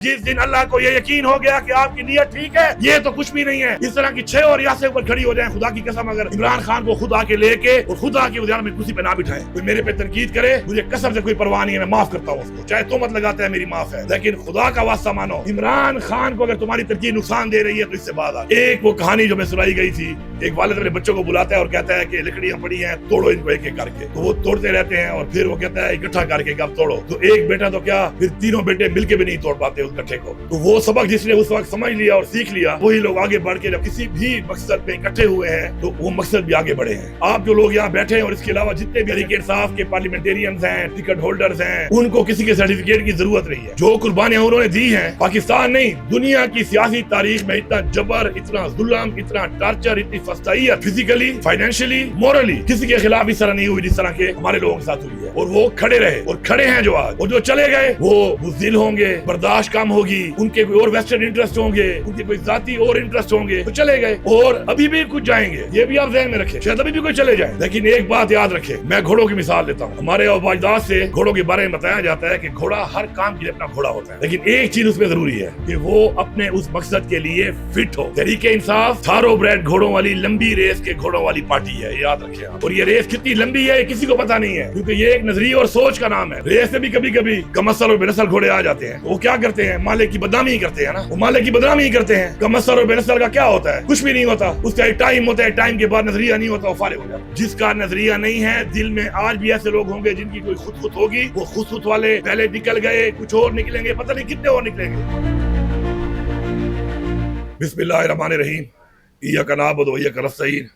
जिस दिन अल्लाह को ये यकीन हो गया कि आपकी नीयत ठीक है, ये तो कुछ भी नहीं है। इस तरह की 6 और रियासतें ऊपर खड़ी हो जाएं, खुदा की कसम, अगर इमरान खान को खुद आके लेके और खुद आके उद्यान में कुर्सी पे ना बिठाए, कोई मेरे पे तनकीद करे, मुझे कसम से कोई परवाह नहीं है, मैं माफ करता हूँ उसको, चाहे तोहमत लगाता है मेरी माफ है, लेकिन खुदा का वास्ता मानो, इमरान खान को अगर तुम्हारी तनकीद नुकसान दे रही है तो इससे बात आ। एक वो कहानी जो मैं सुनाई गई थी, एक वालिद अपने बच्चों को बुलाता है और कहता है कि लकड़ियां पड़ी हैं, तोड़ो इनको एक एक करके। तो वो तोड़ते रहते हैं और फिर वो कहता है इकट्ठा करके अब तोड़ो। तो एक बेटा तो क्या, फिर तीनों बेटे मिलके भी नहीं तोड़ पाते उस गट्ठे को। तो वो सबक जिसने उस वक्त समझ लिया और सीख लिया, वही लोग आगे बढ़ के जब किसी भी मकसद पे इकट्ठे हुए हैं तो वो मकसद भी आगे बढ़े हैं। आप जो लोग यहाँ बैठे हैं और इसके अलावा जितने भी तहरीक इंसाफ के पार्लियामेंटेरियंस हैं, टिकट होल्डर्स हैं, उनको किसी के सर्टिफिकेट की जरूरत नहीं है। जो कुर्बानियां उन्होंने दी हैं, पाकिस्तान नहीं दुनिया की सियासी तारीख में इतना जबर, इतना जुल्म, इतना टार्चर, इतनी फस्ताइयत, फिजिकली, फाइनेंशियली, मोरली किसी के खिलाफ इस तरह नहीं हुई जिस तरह के हमारे लोगों के साथ हुई है। और वो खड़े रहे और खड़े हैं जो आज, और जो चले गए वो बुज़दिल होंगे, बर्दाश्त कम होगी, उनके कोई और वेस्टर्न इंटरेस्ट होंगे, उनके कोई जाती और इंटरेस्ट होंगे, तो चले गए और अभी भी कुछ जाएंगे, ये भी आप ज़हन में रखें, शायद अभी भी कोई चले जाए। लेकिन एक बात याद रखें, मैं घोड़ों की मिसाल लेता हूँ। हमारे अजदाद से घोड़ों के बारे में बताया जाता है कि घोड़ा हर काम के लिए अपना घोड़ा होता है, लेकिन एक चीज उसमें जरूरी है कि वो अपने उस मकसद के लिए फिट हो। तहरीक इंसाफ थारोब्रेड घोड़ों वाली लंबी रेस के घोड़ों वाली पार्टी है, याद रखें आप। और ये रेस कितनी लंबी है किसी को पता नहीं है, क्योंकि ये एक नजरिए और सोच का नाम है। रेस में भी कभी कभी कमसल और बेनसल घोड़े आ जाते हैं, वो क्या करते हैं, मालिक की बदनामी करते हैं ना, वो मालिक की बदनामी करते हैं। कमसल और बेनसल का क्या होता है, कुछ भी नहीं होता, उसका एक टाइम होता है, टाइम के बाद नजरिया नहीं होता, वो फारिग हो जाता है। जिसका नजरिया नहीं है, दिल में आज भी ऐसे लोग होंगे जिनकी कोई खुद होगी, वो खुद वाले पहले निकल गए, कुछ और निकलेंगे, पता नहीं कितने और निकलेंगे। बिस्मिल्लाहिर्रहमानिर्रहीम, इय्याका नअबुदु व इय्याका नस्तईन।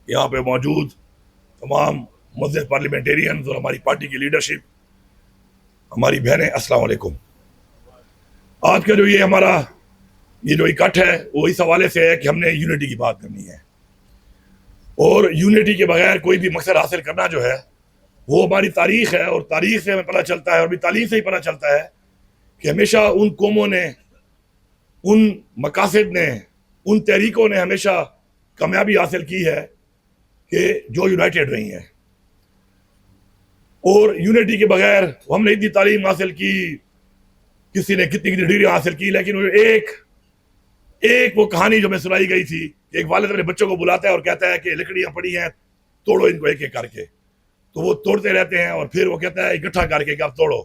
यहाँ पे मौजूद तमाम मुअज़्ज़ज़ पार्लियामेंटेरियंस और हमारी पार्टी की लीडरशिप, हमारी बहनें, अस्सलाम वालेकुम। आज का जो ये हमारा ये जो इकट्ठ है वो इस हवाले से है कि हमने यूनिटी की बात करनी है, और यूनिटी के बगैर कोई भी मकसद हासिल करना जो है वो हमारी तारीख है, और तारीख से हमें पता चलता है और भी तालीम से ही पता चलता है कि हमेशा उन कौमों ने, उन मकासद ने, उन तहरीकों ने हमेशा कामयाबी हासिल की है कि जो यूनाइटेड रही हैं। और यूनिटी के बगैर हमने इतनी तालीम हासिल की, किसी ने कितनी डिग्रियां हासिल की, लेकिन एक वो कहानी जो मैं सुनाई गई थी, एक वालिद अपने बच्चों को बुलाता है और कहता है कि लकड़ियां पड़ी हैं, तोड़ो इनको एक एक करके। तो वो तोड़ते रहते हैं और फिर वो कहता है इकट्ठा करके अब तोड़ो।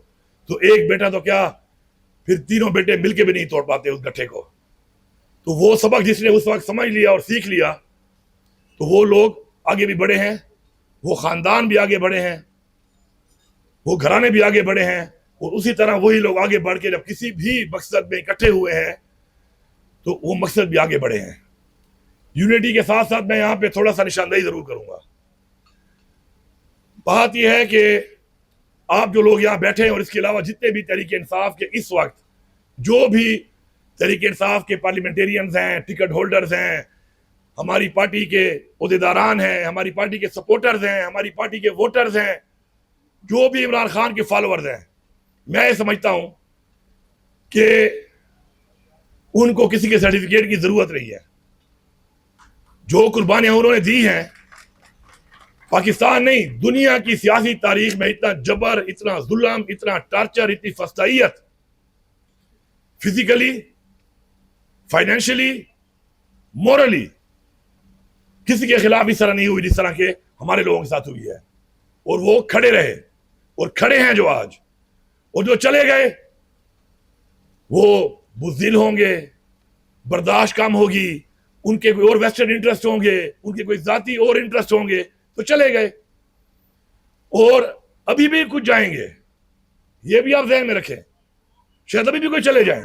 तो एक बेटा तो क्या, फिर तीनों बेटे मिलके भी नहीं तोड़ पाते उस गट्ठे को। तो वो सबक जिसने उस वक्त समझ लिया और सीख लिया, तो वो लोग आगे भी बढ़े हैं, वो खानदान भी आगे बढ़े हैं, वो घराने भी आगे बढ़े हैं, और उसी तरह वही लोग आगे बढ़ के जब किसी भी मकसद में इकट्ठे हुए हैं तो वो मकसद भी आगे बढ़े हैं। यूनिटी के साथ साथ मैं यहाँ पे थोड़ा सा निशानदेही जरूर करूंगा। बात यह है कि आप जो लोग यहाँ बैठे हैं और इसके अलावा जितने भी तहरीक इंसाफ के इस वक्त जो भी तहरीक इंसाफ के पार्लियामेंटेरियंस हैं, टिकट होल्डर्स हैं, हमारी पार्टी के ओहदेदारान हैं, हमारी पार्टी के सपोर्टर्स हैं, हमारी पार्टी के वोटर्स हैं, जो भी इमरान खान के फॉलोअर्स हैं, मैं समझता हूं कि उनको किसी के सर्टिफिकेट की जरूरत नहीं है। जो कुर्बानियां उन्होंने दी हैं, पाकिस्तान नहीं दुनिया की सियासी तारीख में इतना जबर, इतना जुल्म, इतना टार्चर, इतनी फस्ताइयत, फिजिकली, फाइनेंशियली, मोरली किसी के खिलाफ इस तरह नहीं हुई जिस तरह के हमारे लोगों के साथ हुई है। और वो खड़े रहे और खड़े हैं जो आज, और जो चले गए वो बुज़दिल होंगे, बर्दाश्त कम होगी, उनके कोई और वेस्टर्न इंटरेस्ट होंगे, उनके कोई जाती और इंटरेस्ट होंगे, तो चले गए और अभी भी कुछ जाएंगे, ये भी आप ज़हन में रखें, शायद अभी भी कोई चले जाएं।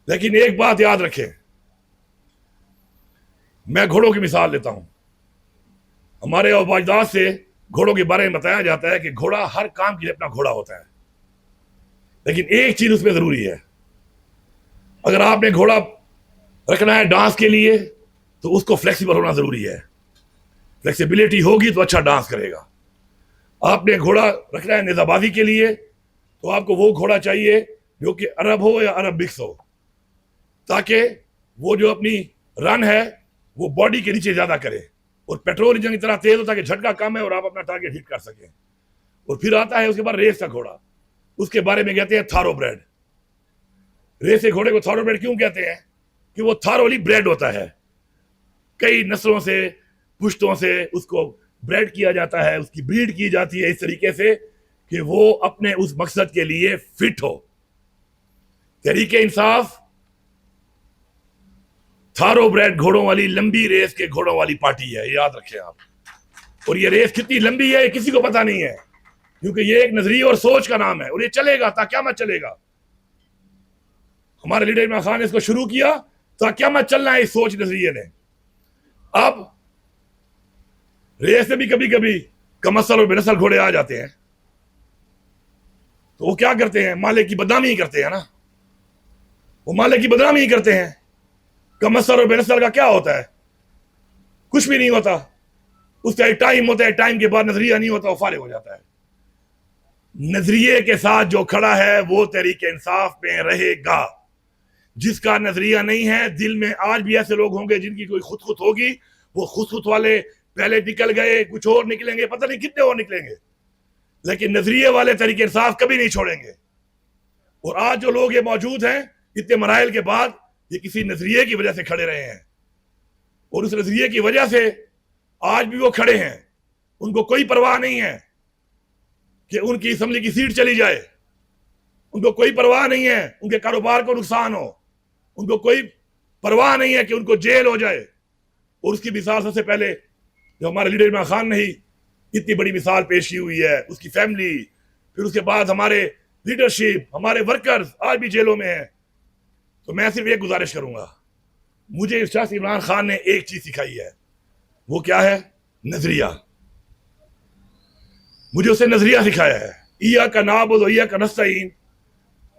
लेकिन एक बात याद रखें, मैं घोड़ों की मिसाल लेता हूं। हमारे अजदाद से घोड़ों के बारे में बताया जाता है कि घोड़ा हर काम के लिए अपना घोड़ा होता है, लेकिन एक चीज उसमें जरूरी है, अगर आपने घोड़ा रखना है डांस के लिए तो उसको फ्लेक्सिबल होना जरूरी है। फ्लेक्सिबिलिटी होगी तो अच्छा डांस करेगा। आपने घोड़ा रखना है निजाबाजी के लिए तो आपको वो घोड़ा चाहिए जो कि अरब हो या अरब मिक्स हो, ताकि वो जो अपनी रन है वो बॉडी के नीचे ज्यादा करे, और पेट्रोल इंजन इतना तेज होता है कि झटका कम है और आप अपना टारगेट हिट कर सकें। और फिर आता है उसके बाद रेस का घोड़ा, उसके बारे में कहते हैं थारोब्रेड। रेस घोड़े को थारोब्रेड क्यों कहते हैं? कि वो थारोली ब्रेड होता है, कई नस्लों से, पुश्तों से उसको ब्रेड किया जाता है, उसकी ब्रीड की जाती है इस तरीके से कि वो अपने उस मकसद के लिए फिट हो। तहरीके इंसाफ थारोब्रेड घोड़ों वाली लंबी रेस के घोड़ों वाली पार्टी है, याद रखें आप। और ये रेस कितनी लंबी है किसी को पता नहीं है, क्योंकि ये एक नजरिए और सोच का नाम है, और ये चलेगा ताक़यामत चलेगा। हमारे लीडर इमरान खान ने इसको शुरू किया, ताक़यामत चलना है इस सोच नजरिए ने। अब रेस में भी कभी कभी कमसल और बेनसल घोड़े आ जाते हैं, तो वो क्या करते हैं? मालिक की बदनामी करते हैं ना, वो मालिक की बदनामी करते हैं। कमसल और बेनसल का क्या होता है? कुछ भी नहीं होता, उसका एक टाइम होता है, टाइम के बाद नजरिया नहीं होता, वो फारिग हो जाता है। नजरिए के साथ जो खड़ा है वो तहरीके इंसाफ में रहेगा। जिसका नजरिया नहीं है, दिल में आज भी ऐसे लोग होंगे जिनकी कोई खुद खुद होगी, वो खुद खुद वाले पहले निकल गए, कुछ और निकलेंगे, पता नहीं कितने और निकलेंगे, लेकिन नजरिए वाले तहरीके इंसाफ कभी नहीं छोड़ेंगे। और आज जो लोग ये मौजूद हैं इतने मराइल के बाद, ये किसी नजरिए की वजह से खड़े रहे हैं, और उस नजरिए की वजह से आज भी वो खड़े हैं। उनको कोई परवाह नहीं है कि उनकी असेंबली की सीट चली जाए, उनको कोई परवाह नहीं है उनके कारोबार को नुकसान हो, उनको कोई परवाह नहीं है कि उनको जेल हो जाए। और उसकी मिसाल सबसे पहले जो हमारे लीडर इमरान खान ने ही इतनी बड़ी मिसाल पेश की हुई है, उसकी फैमिली, फिर उसके बाद हमारे लीडरशिप, हमारे वर्कर्स आज भी जेलों में हैं। तो मैं सिर्फ एक गुजारिश करूंगा, मुझे शख्स इमरान खान ने एक चीज सिखाई है, वो क्या है? नजरिया। मुझे उसने नजरिया सिखाया है। ईया का नाबुद व ईया का नस्तईन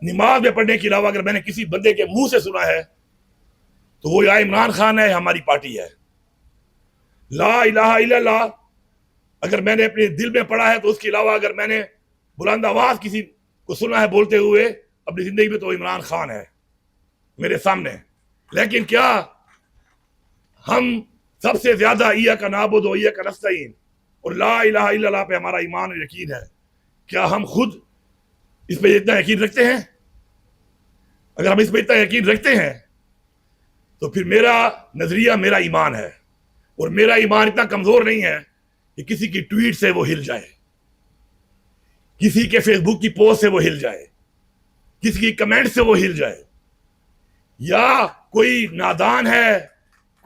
नमाज में पढ़ने के अलावा अगर मैंने किसी बंदे के मुंह से सुना है तो वो या इमरान खान है, हमारी पार्टी है। ला इलाहा इल्लल्लाह अगर मैंने अपने दिल में पढ़ा है तो उसके अलावा अगर मैंने बुलंद आवाज किसी को सुना है बोलते हुए अपनी जिंदगी में, तो इमरान खान है मेरे सामने। लेकिन क्या हम सबसे ज्यादा ईया का नाबुद व ईया का नस्तईन और ला इलाहा इल्लल्लाह पे हमारा ईमान और यकीन है, क्या हम खुद इस पे इतना यकीन रखते हैं? अगर हम इस पे इतना यकीन रखते हैं तो फिर मेरा नजरिया मेरा ईमान है, और मेरा ईमान इतना कमजोर नहीं है कि किसी की ट्वीट से वो हिल जाए, किसी के फेसबुक की पोस्ट से वो हिल जाए, किसी की कमेंट से वो हिल जाए, या कोई नादान है,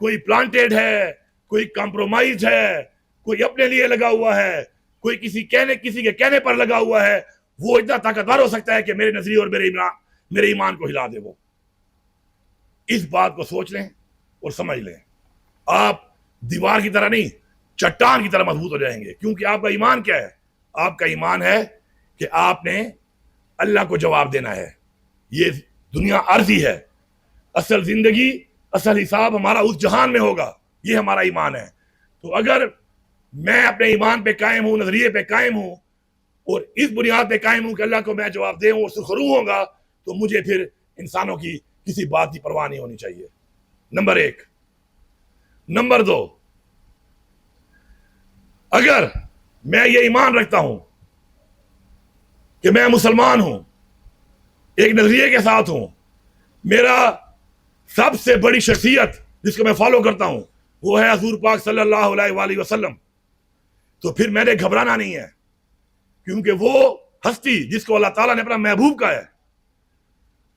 कोई प्लांटेड है, कोई कॉम्प्रोमाइज है, कोई अपने लिए लगा हुआ है, कोई किसी के कहने पर लगा हुआ है, वो इतना ताकतवर हो सकता है कि मेरे नजरिए और मेरे ईमान को हिला दे। वो इस बात को सोच लें और समझ लें, आप दीवार की तरह नहीं, चट्टान की तरह मजबूत हो जाएंगे। क्योंकि आपका ईमान क्या है? आपका ईमान है कि आपने अल्लाह को जवाब देना है। ये दुनिया अर्जी है, असल जिंदगी, असल हिसाब हमारा उस जहान में होगा। ये हमारा ईमान है। तो अगर मैं अपने ईमान पे कायम हूं, नजरिए पे कायम हूं, और इस बुनियाद पे कायम हूं कि अल्लाह को मैं जवाब दूं और सुरखरू होगा, तो मुझे फिर इंसानों की किसी बात की परवाह नहीं होनी चाहिए। नंबर एक। नंबर दो, अगर मैं ये ईमान रखता हूं कि मैं मुसलमान हूं, एक नजरिए के साथ हूं, मेरा सबसे बड़ी शख्सियत जिसको मैं फॉलो करता हूं वो है हजूर पाक सल्लल्लाहु अलैहि वसल्लम, तो फिर मैंने घबराना नहीं है। क्योंकि वो हस्ती जिसको अल्लाह ताला ने अपना महबूब कहा है,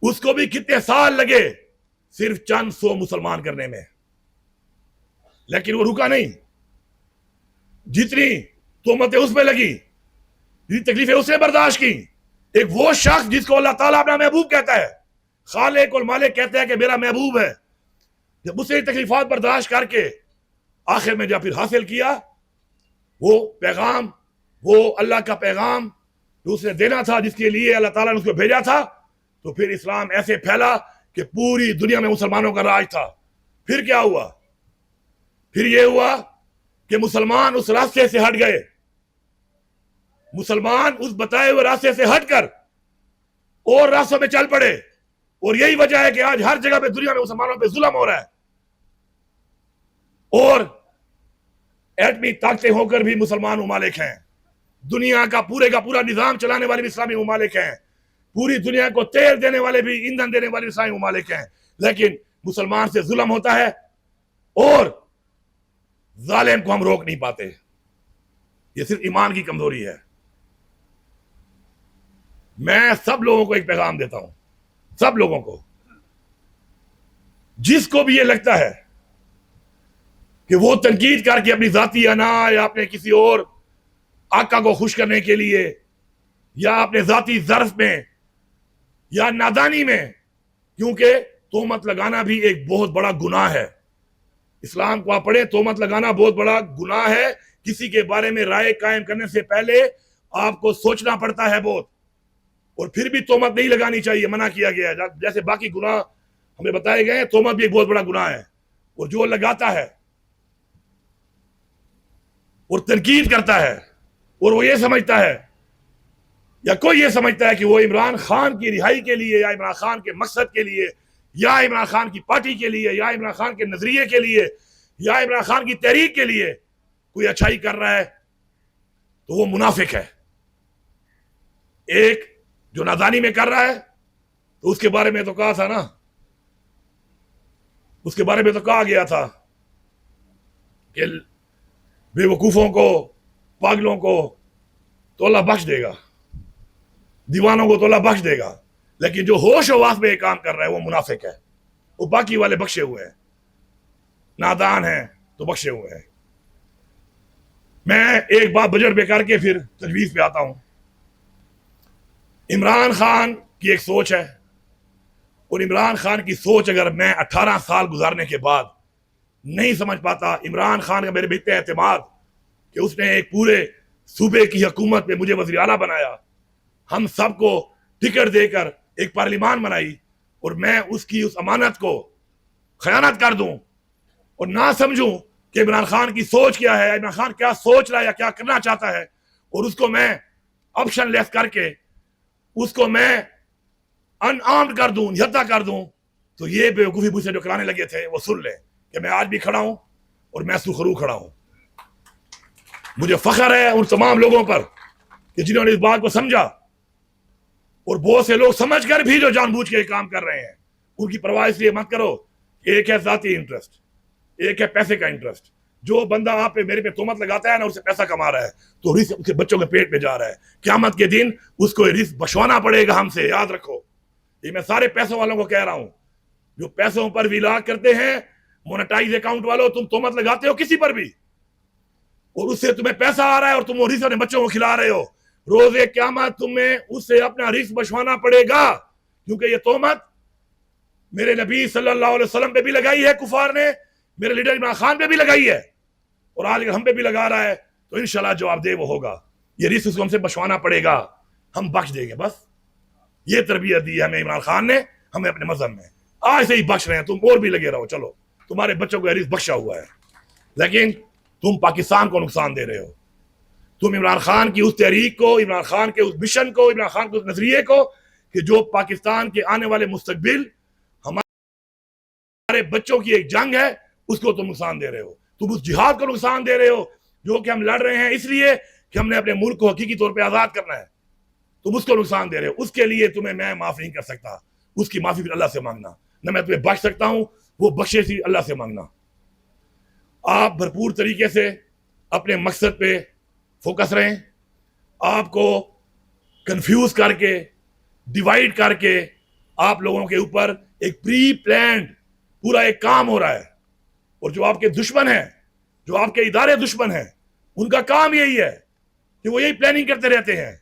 उसको भी कितने साल लगे सिर्फ चंद सौ मुसलमान करने में, लेकिन वो रुका नहीं। जितनी तोहमतें उसमें लगी, जितनी तकलीफें उसने बर्दाश्त की, एक वो शख्स जिसको अल्लाह ताला अपना महबूब कहता है, खालिक और मालिक कहते हैं कि मेरा महबूब है, जब उससे तकलीफात बर्दाश्त करके आखिर में जब फिर हासिल किया वो पैगाम, वो अल्लाह का पैगाम जो उसने देना था, जिसके लिए अल्लाह ताला ने उसको भेजा था, तो फिर इस्लाम ऐसे फैला कि पूरी दुनिया में मुसलमानों का राज था। फिर क्या हुआ? फिर ये हुआ कि मुसलमान उस रास्ते से हट गए, मुसलमान उस बताए हुए रास्ते से हटकर और रास्तों में चल पड़े। और यही वजह है कि आज हर जगह पे दुनिया में मुसलमानों पे जुल्म हो रहा है, और एटमी ताकतें होकर भी मुसलमान ममालिक हैं, दुनिया का पूरा निजाम चलाने वाले भी इस्लामी ममालिक हैं, पूरी दुनिया को तेल देने वाले भी, ईंधन देने वाले इस्लामी ममालिक हैं, लेकिन मुसलमान से जुल्म होता है और जालिम को हम रोक नहीं पाते। ये सिर्फ ईमान की कमजोरी है। मैं सब लोगों को एक पैगाम देता हूं, सब लोगों को, जिसको भी ये लगता है कि वो तनकीद करके अपनी जाती अना या अपने किसी और आका को खुश करने के लिए या अपने जाती ज़र्फ में या नादानी में, क्योंकि तोहमत लगाना भी एक बहुत बड़ा गुनाह है। इस्लाम को आप पढ़े, तोहमत लगाना बहुत बड़ा गुनाह है। किसी के बारे में राय कायम करने से पहले आपको सोचना पड़ता है बहुत, और फिर भी तोहमत नहीं लगानी चाहिए, मना किया गया है। जैसे बाकी गुनाह हमें बताए गए हैं, तोहमत भी एक बहुत बड़ा गुनाह है। और जो लगाता है और तनकीद करता है और वो ये समझता है या कोई ये समझता है कि वो इमरान खान की रिहाई के लिए या इमरान खान के मकसद के लिए या इमरान खान की पार्टी के लिए या इमरान खान के नजरिए के लिए या इमरान खान की तहरीक के लिए कोई अच्छाई कर रहा है, तो वो मुनाफिक है। एक जो नादानी में कर रहा है, तो उसके बारे में तो कहा था ना, उसके बारे में तो कहा गया था कि बेवकूफों को, पागलों को तो अल्लाह बख्श देगा, दीवानों को तो अल्लाह बख्श देगा, लेकिन जो होश हवास में काम कर रहा है वो मुनाफिक है। वो बाकी वाले बख्शे हुए हैं, नादान हैं तो बख्शे हुए हैं। मैं एक बात बजट पे करके फिर तजवीज पे आता हूं। इमरान खान की एक सोच है, और इमरान खान की सोच अगर मैं 18 साल गुजारने के बाद नहीं समझ पाता, इमरान खान का मेरे पे इतना एतमाद कि उसने एक पूरे सूबे की हुकूमत में मुझे वज़ीर आला बनाया, हम सबको टिकट देकर एक पार्लिमान बनाई, और मैं उसकी उस अमानत को खयानत कर दूं और ना समझूं कि इमरान खान की सोच क्या है, इमरान खान क्या सोच रहा है या क्या करना चाहता है, और उसको मैं ऑप्शन लेस करके उसको मैं अनआर्म्ड कर दूं, निहत्था कर दूं, तो ये बेवकूफ़ी मुझसे जो कराने लगे थे वो सुन लें कि मैं आज भी खड़ा हूं और मैं सुखरू खड़ा हूं। मुझे फख्र है उन तमाम लोगों पर कि जिन्होंने इस बात को समझा, और बहुत से लोग समझ कर भी जो जानबूझ के काम कर रहे हैं, उनकी परवाह इसलिए मत करो। एक है जाती इंटरेस्ट, एक है पैसे का इंटरेस्ट। जो बंदा आप पे मेरे पे तोहमत लगाता है ना, उससे पैसा कमा रहा है, तो रिस्क उसके बच्चों के पेट में जा रहा है। क़यामत के दिन उसको रिस्क बचवाना पड़ेगा हमसे, याद रखो। ये मैं सारे पैसों वालों को कह रहा हूं, जो पैसों पर विलाग करते हैं, मोनेटाइज अकाउंट वालों, तुम तोहमत लगाते हो किसी पर भी, और उससे तुम्हें पैसा आ रहा है और तुम वो रिस्क अपने बच्चों को खिला रहे हो, रोज़े क़यामत तुम्हें उससे अपना रिस्क बचवाना पड़ेगा। क्योंकि ये तोहमत मेरे नबी सल्लल्लाहु अलैहि वसल्लम पे भी लगाई है कुफार ने, मेरे लीडर इमरान खान पे भी लगाई है, और आज अगर हम पे भी लगा रहा है तो इंशाल्लाह जवाबदेह वो होगा। ये रिस्क उसको हमसे बचवाना पड़ेगा, हम बख्श देंगे। बस ये तरबियत दी है हमें इमरान खान ने, हमें अपने मजहब में। आज से ही बख्श रहे हैं, तुम और भी लगे रहो, चलो तुम्हारे बच्चों को रिस्क बख्शा हुआ है, लेकिन तुम पाकिस्तान को नुकसान दे रहे हो। तुम इमरान खान की उस तहरीक को, इमरान खान के उस मिशन को, इमरान खान के उस नजरिए को कि जो पाकिस्तान के आने वाले मुस्तकबिल हमारे बच्चों की एक जंग है, उसको तुम नुकसान दे रहे हो। तुम उस जिहाद को नुकसान दे रहे हो जो कि हम लड़ रहे हैं इसलिए कि हमने अपने मुल्क को हकीकी तौर पे आजाद करना है। तुम उसको नुकसान दे रहे हो। उसके लिए तुम्हें मैं माफ नहीं कर सकता, उसकी माफी फिर अल्लाह से मांगना, न मैं तुम्हें बख्श सकता हूं, वो बख्शे थी अल्लाह से मांगना। आप भरपूर तरीके से अपने मकसद पे फोकस रहें। आपको कंफ्यूज करके, डिवाइड करके आप लोगों के ऊपर एक प्री प्लान्ड पूरा एक काम हो रहा है, और जो आपके दुश्मन हैं, जो आपके इदारे दुश्मन हैं, उनका काम यही है कि वो यही प्लानिंग करते रहते हैं,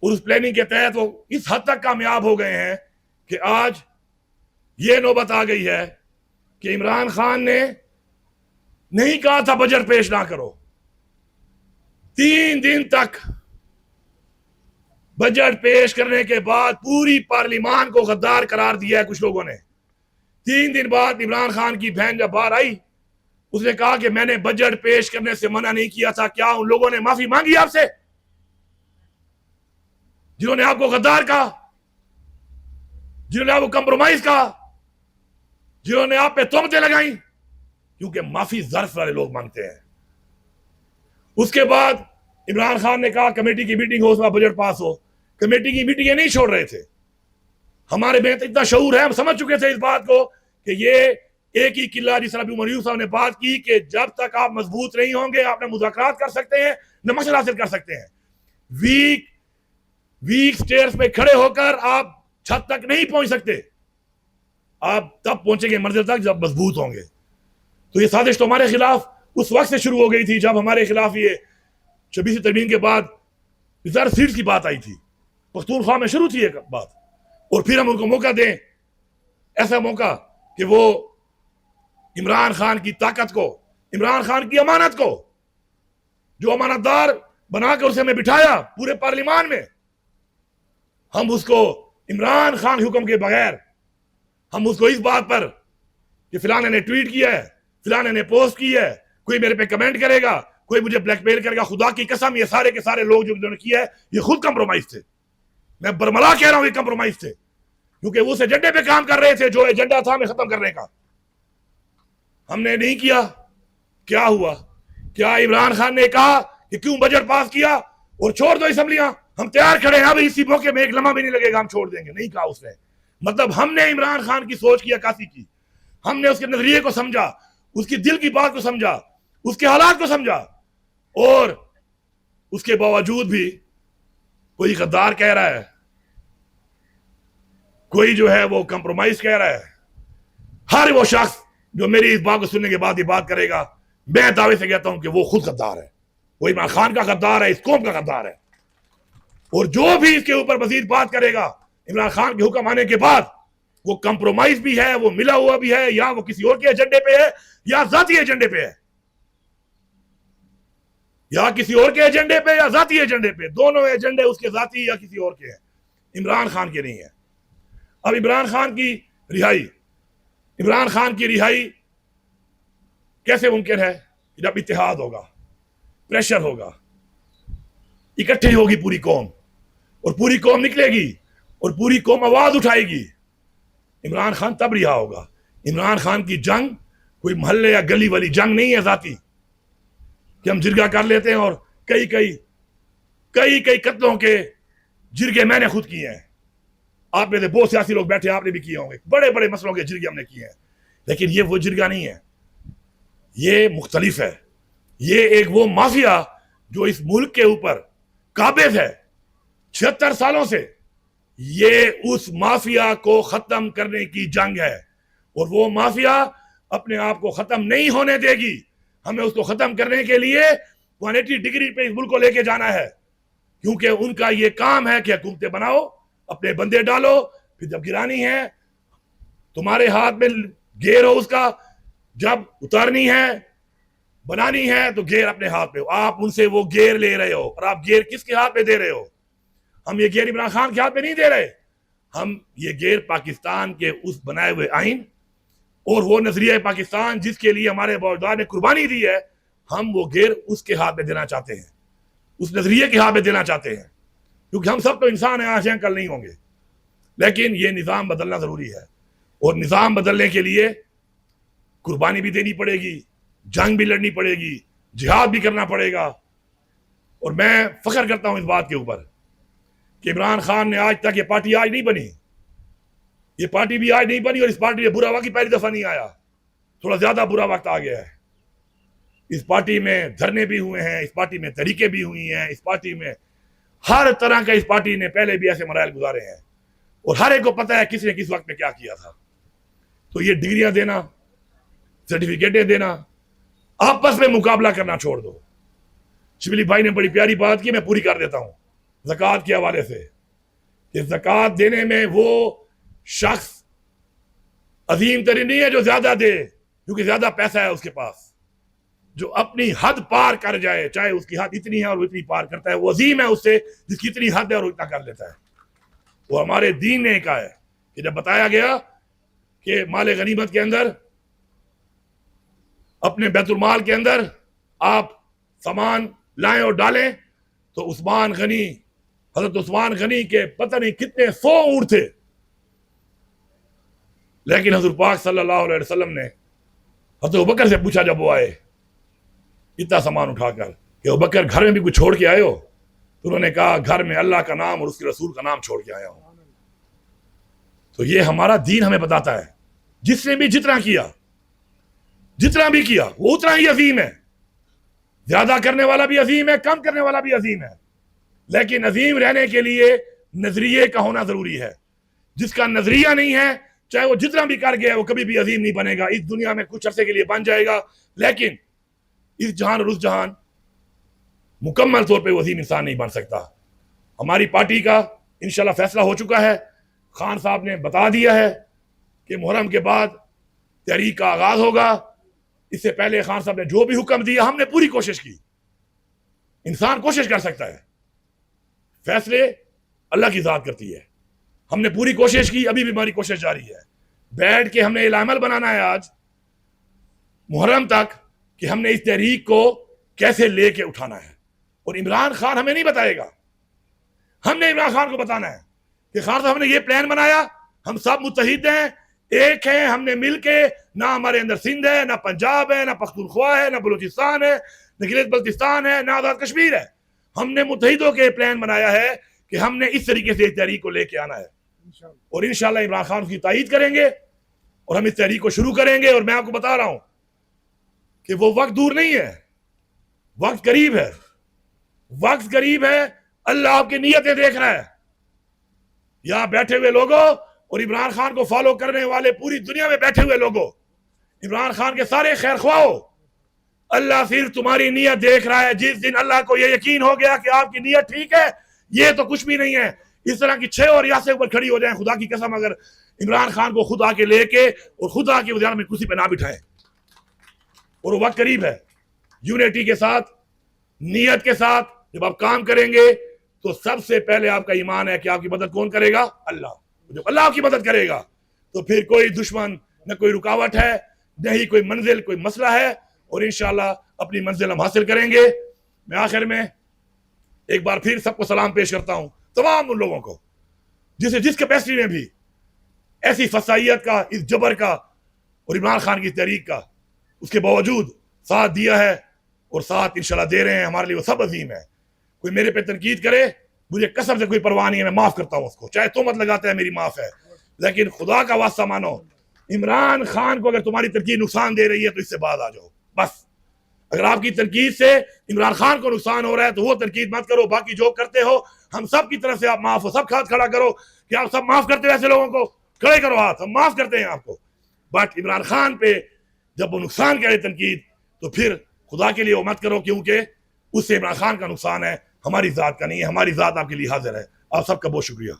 और उस प्लानिंग के तहत वो इस हद तक कामयाब हो गए हैं कि आज ये नौबत आ गई है कि इमरान खान ने नहीं कहा था बजट पेश ना करो, 3 दिन तक बजट पेश करने के बाद पूरी पार्लियामान को गद्दार करार दिया है कुछ लोगों ने। 3 दिन बाद इमरान खान की बहन जब बाहर आई, उसने कहा कि मैंने बजट पेश करने से मना नहीं किया था। क्या उन लोगों ने माफी मांगी आपसे, जिन्होंने आपको गद्दार कहा, जिन्होंने आपको कंप्रोमाइज कहा, जिन्होंने आप पे तोहमतें लगाई? क्योंकि माफी ज़र्फ वाले लोग मांगते हैं। उसके बाद इमरान खान ने कहा कमेटी की मीटिंग हो, उसमें बजट पास हो। कमेटी की मीटिंगें नहीं छोड़ रहे थे। हमारे में तो इतना शऊर है, हम समझ चुके थे इस बात को कि ये एक ही किला, जिस तरह उमर यूसुफ साहब ने बात की कि जब तक आप मजबूत नहीं होंगे आप न मुज़ाकरात कर सकते हैं न मशवरा हासिल कर सकते हैं। वीक स्टेयर्स पे खड़े होकर आप छत तक नहीं पहुंच सकते, आप तब पहुंचेंगे मंजिल तक जब मजबूत होंगे। तो ये साजिश तो हमारे खिलाफ उस वक्त से शुरू हो गई थी जब हमारे खिलाफ ये 26वीं तरमीम के बाद रिजर्व सीट्स की बात आई थी। पख्तूनख्वा में शुरू थी एक बात, और फिर हम उनको मौका दें, ऐसा मौका कि वो इमरान खान की ताकत को, इमरान खान की अमानत को, जो अमानतदार बनाकर उसे हमें बिठाया पूरे पार्लियामान में, हम उसको इमरान खान के हुक्म के बगैर, हम उसको इस बात पर कि फिलाने ने ट्वीट किया है, फिलाने ने पोस्ट की है, कोई मेरे पे कमेंट करेगा, कोई मुझे ब्लैकमेल करेगा, खुदा की कसम ये सारे के सारे लोग जो इन्होंने किया है ये खुद कंप्रोमाइज थे। मैं बरमला कह रहा हूं ये कंप्रोमाइज थे, क्योंकि वो उस एजेंडे पे काम कर रहे थे जो एजेंडा था हमें खत्म करने का। हमने नहीं किया। क्या हुआ? क्या इमरान खान ने कहा कि क्यों बजट पास किया और छोड़ दो असेंबलियां, हम तैयार खड़े हैं, अब इसी मौके में एक लम्हा भी नहीं लगेगा, हम छोड़ देंगे? नहीं कहा उसने। मतलब हमने इमरान खान की सोच की अक्कासी की, हमने उसके नजरिए को समझा, उसकी दिल की बात को समझा, उसके हालात को समझा, और उसके बावजूद भी कोई गद्दार कह रहा है, कोई जो है वो कंप्रोमाइज कह रहा है। हर वो शख्स जो मेरी इस बात को सुनने के बाद ये बात करेगा, मैं दावे से कहता हूं कि वो खुद गद्दार है, वो इमरान खान का गद्दार है, इस कौम का गद्दार है। और जो भी इसके ऊपर मजीद बात करेगा इमरान खान के हुक्म आने के बाद, वो कंप्रोमाइज भी है, वो मिला हुआ भी है, या वो किसी और के एजेंडे पे है या जाती एजेंडे पे है, या किसी और के एजेंडे पे या जाती एजेंडे पे। दोनों एजेंडे उसके जाती या किसी और के हैं, इमरान खान के नहीं है। अब इमरान खान की रिहाई, इमरान खान की रिहाई कैसे मुमकिन है? जब इत्तेहाद होगा, प्रेशर होगा, इकट्ठी होगी पूरी कौम, और पूरी कौम निकलेगी और पूरी कौम आवाज उठाएगी, इमरान खान तब रिहा होगा। इमरान खान की जंग कोई मोहल्ले या गली वाली जंग नहीं है जाती, कि हम जिरगा कर लेते हैं। और कई कई कत्लों के जिरगे मैंने खुद किए हैं, आप में से बहुत सियासी लोग बैठे, आपने भी किए होंगे, बड़े बड़े मसलों के जिरगे हमने किए हैं। लेकिन ये वो जिरगा नहीं है, ये मुख्तलिफ है। ये एक वो माफिया जो इस मुल्क के ऊपर काबिज है 76 सालों से, ये उस माफिया को खत्म करने की जंग है, और वो माफिया अपने आप को खत्म नहीं होने देगी। हमें उसको खत्म करने के लिए 180 डिग्री पे इस मुल्क को लेके जाना है, क्योंकि उनका ये काम है कि हुकूमतें बनाओ, अपने बंदे डालो, फिर जब गिरानी है तुम्हारे हाथ में गेर हो उसका, जब उतारनी है बनानी है तो गेर अपने हाथ में हो। आप उनसे वो गेर ले रहे हो, और आप गेर किसके हाथ में दे रहे हो? हम ये गेर इमरान खान के हाथ में नहीं दे रहे, हम ये गेर पाकिस्तान के उस बनाए हुए आइन और वो नजरिया पाकिस्तान जिसके लिए हमारे बौदार ने कुर्बानी दी है, हम वो गेर उसके हाथ में देना चाहते हैं, उस नजरिए के हाथ में देना चाहते हैं। क्योंकि हम सब तो इंसान हैं, आज हैं कल नहीं होंगे, लेकिन ये निज़ाम बदलना जरूरी है, और निज़ाम बदलने के लिए कुर्बानी भी देनी पड़ेगी, जंग भी लड़नी पड़ेगी, जिहाद भी करना पड़ेगा। और मैं फख्र करता हूं इस बात के ऊपर कि इमरान खान ने आज तक, ये पार्टी आज नहीं बनी, ये पार्टी भी आज नहीं बनी, और इस पार्टी में बुरा वक्त पहली दफा नहीं आया, थोड़ा ज्यादा बुरा वक्त आ गया है। इस पार्टी में धरने भी हुए हैं, इस पार्टी में तरीके भी हुई हैं, इस पार्टी में हर तरह का, इस पार्टी ने पहले भी ऐसे मराइल गुजारे हैं, और हर एक को पता है किसने किस वक्त में क्या किया था। तो ये डिग्रियां देना, सर्टिफिकेटें देना, आपस में मुकाबला करना छोड़ दो। शिबली भाई ने बड़ी प्यारी बात की, मैं पूरी कर देता हूं ज़कात के हवाले से। इस ज़कात देने में वो शख्स अजीम तरीन नहीं है जो ज्यादा दे क्योंकि ज्यादा पैसा है उसके पास, जो अपनी हद पार कर जाए, चाहे उसकी हद इतनी है और वो इतनी पार करता है, वो अजीम है उससे जिसकी इतनी हद है और वो इतना कर लेता है। वो हमारे दीन ने कहा है कि जब बताया गया कि माल गनीमत के अंदर, अपने बैतुल माल के अंदर आप सामान लाएं और डालें, तो उस्मान गनी, हजरत उस्मान गनी के पता नहीं कितने 100 ऊंट थे, लेकिन हजरत पाक सल्लल्लाहु अलैहि वसल्लम ने हजरत अबू बकर से पूछा जब वो आए इतना सामान उठाकर कि अबू बकर घर में भी कुछ छोड़ के आए हो? तो उन्होंने कहा घर में अल्लाह का नाम और उसके रसूल का नाम छोड़ के आया हूं। तो ये हमारा दीन हमें बताता है, जिसने भी जितना भी किया वो उतना ही अजीम है। ज्यादा करने वाला भी अजीम है, कम करने वाला भी अजीम है, लेकिन अजीम रहने के लिए नजरिए का होना जरूरी है। जिसका नजरिया नहीं है, चाहे वो जितना भी कर गया, वो कभी भी अजीम नहीं बनेगा। इस दुनिया में कुछ अरसे के लिए बन जाएगा, लेकिन इस जहान और उस जहान मुकम्मल तौर पे वो अजीम इंसान नहीं बन सकता। हमारी पार्टी का इंशाल्लाह फैसला हो चुका है। खान साहब ने बता दिया है कि मुहर्रम के बाद तहरीक का आगाज होगा। इससे पहले खान साहब ने जो भी हुक्म दिया, हमने पूरी कोशिश की। इंसान कोशिश कर सकता है, फैसले अल्लाह की जात करती है। हमने पूरी कोशिश की, अभी भी हमारी कोशिश जारी है। बैठ के हमने इलामल बनाना है आज मुहर्रम तक कि हमने इस तहरीक को कैसे लेके उठाना है। और इमरान खान हमें नहीं बताएगा, हमने इमरान खान को बताना है कि खान साहब हमने ये प्लान बनाया, हम सब मुत्तहिद हैं, एक हैं, हमने मिलके, ना हमारे अंदर सिंध है, ना पंजाब है, ना पख्तूनख्वा है, ना बलूचिस्तान है, ना गिलगित बल्तिस्तान है, ना आजाद कश्मीर है। हमने मुत्तहिदों के प्लान बनाया है कि हमने इस तरीके से इस तहरीक को लेके आना है। और इंशाल्लाह इमरान खान की तायीद करेंगे और हम इस तहरीक को शुरू करेंगे। और मैं आपको बता रहा हूं कि वो वक्त दूर नहीं है, वक्त करीब है, वक्त करीब है। अल्लाह आपकी नीयतें देख रहा है। यहां बैठे हुए लोगों और इमरान खान को फॉलो करने वाले पूरी दुनिया में बैठे हुए लोगों, इमरान खान के सारे खैर ख्वाहों, अल्लाह सिर्फ तुम्हारी नीयत देख रहा है। जिस दिन अल्लाह को यह यकीन हो गया कि आपकी नीयत ठीक है, ये तो कुछ भी नहीं है। इस तरह की 6 और यासें ऊपर खड़ी हो जाए, खुदा की कसम, अगर इमरान खान को खुद आके लेके और खुद आके वज़ीर में कुर्सी पे ना बिठाएं। और वो वक्त करीब है। यूनिटी के साथ, नीयत के साथ जब आप काम करेंगे तो सबसे पहले आपका ईमान है कि आपकी मदद कौन करेगा? अल्लाह। जब अल्लाह की मदद करेगा तो फिर कोई दुश्मन, न कोई रुकावट है, न ही कोई मंजिल, कोई मसला है। और इंशाल्लाह अपनी मंजिल हम हासिल करेंगे। मैं आखिर में एक बार फिर सबको सलाम पेश करता हूं, तमाम उन लोगों को जिस कैपेसिटी में भी ऐसी फसाइयत का, इस जबर का और इमरान खान की तहरीक का उसके बावजूद साथ दिया है और साथ इंशाल्लाह दे रहे हैं। हमारे लिए वो सब अजीम है। कोई मेरे पे तनकीद करे, मुझे कसम से कोई परवाह नहीं है, मैं माफ करता हूं उसको, चाहे तोहमत लगाता है, मेरी माफ है। लेकिन खुदा का वास्ता मानो, इमरान खान को अगर तुम्हारी तनकीद नुकसान दे रही है तो इससे बाहर आ जाओ बस। अगर आपकी तनकीद से इमरान खान को नुकसान हो रहा है तो वो तनकीद मत करो। बाकी जो करते हो हम सब की तरफ से आप माफ हो। सब हाथ खड़ा करो कि आप सब माफ करते हो ऐसे लोगों को, खड़े करो हाथ, हम माफ करते हैं आपको। बट इमरान खान पे जब वो नुकसान करे तनकीद, तो फिर खुदा के लिए वो मत करो, क्योंकि उससे इमरान खान का नुकसान है, हमारी जात का नहीं है। हमारी जात आपके लिए हाजिर है। आप सबका बहुत शुक्रिया।